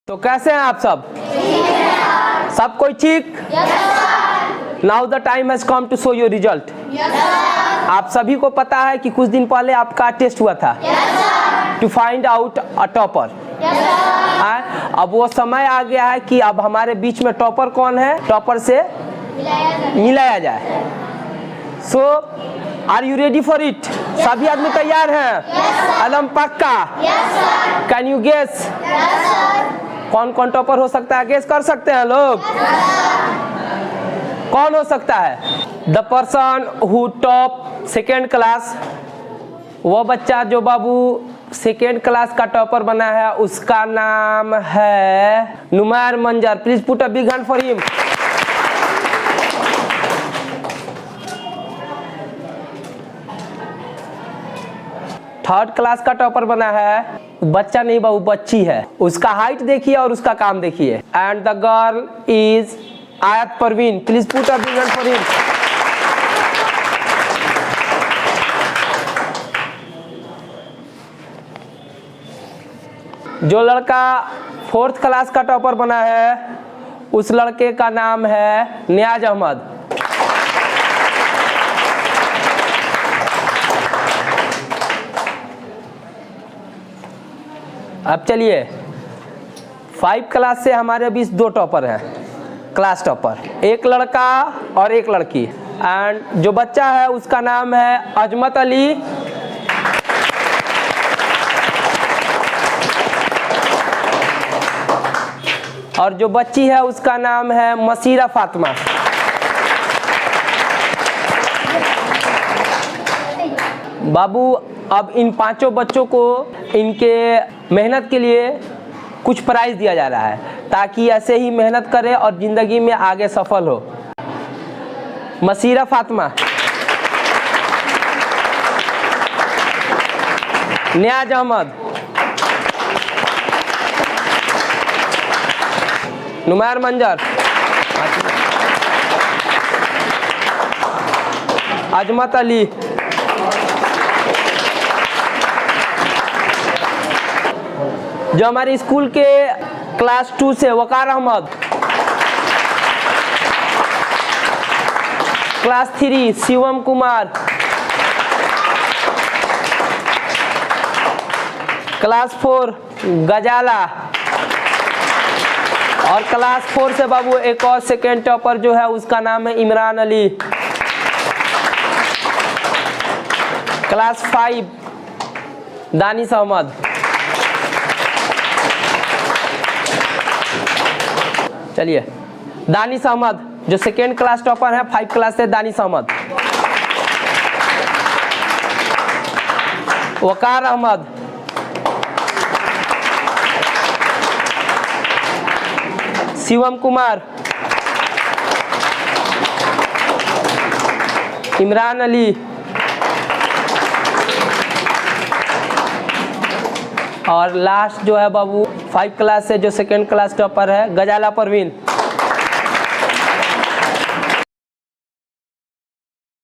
तो कैसे हैं आप सब? सब कोई ठीक? Now the time has come to show your result. आप सभी को पता है कि कुछ दिन पहले आपका टेस्ट हुआ था to find out a topper. अब वो समय आ गया है कि अब हमारे बीच में टॉपर कौन है, टॉपर से मिलाया जाए। So are you ready for it? सभी आदमी तैयार हैं? एकदम पक्का? कैन यू गेस कौन कौन टॉपर हो सकता है? गेस कर सकते हैं लोग? कौन हो सकता है? The person who top second class, वो बच्चा जो बाबू सेकेंड क्लास का टॉपर बना है, उसका नाम है नुमैर मंजर। Please put a big hand for him. Third class का टॉपर बना है, बच्चा नहीं बाबू बच्ची है। उसका हाइट देखिए और उसका काम देखिए। एंड द गर्ल इज आयत Parveen. Please put a big hand for him. जो लड़का फोर्थ क्लास का टॉपर बना है, उस लड़के का नाम है नियाज अहमद। अब चलिए, 5 क्लास से हमारे बीच 2 टॉपर हैं, क्लास टॉपर, एक लड़का और एक लड़की। एंड जो बच्चा है उसका नाम है अजमत अली। और जो बच्ची है उसका नाम है मसीरा फातिमा। बाबू अब इन 5 बच्चों को इनके मेहनत के लिए कुछ प्राइज दिया जा रहा है, ताकि ऐसे ही मेहनत करें और जिंदगी में आगे सफल हो। मसीरा फातिमा, नियाज अहमद, नुमैर मंजर, अजमत अली, जो हमारे स्कूल के क्लास 2 से वकार अहमद, क्लास 3 शिवम कुमार, क्लास 4 गजाला, और क्लास 4 से बाबू एक और सेकेंड टॉपर जो है उसका नाम है इमरान अली। क्लास 5 दानिश अहमद। चलिए, दानिश अहमद जो सेकेंड क्लास टॉपर है 5 क्लास से, दानिश अहमद। वकार अहमद, शिवम कुमार, इमरान अली, और लास्ट जो है बाबू 5 क्लास से जो सेकेंड क्लास टॉपर है गजाला परवीन।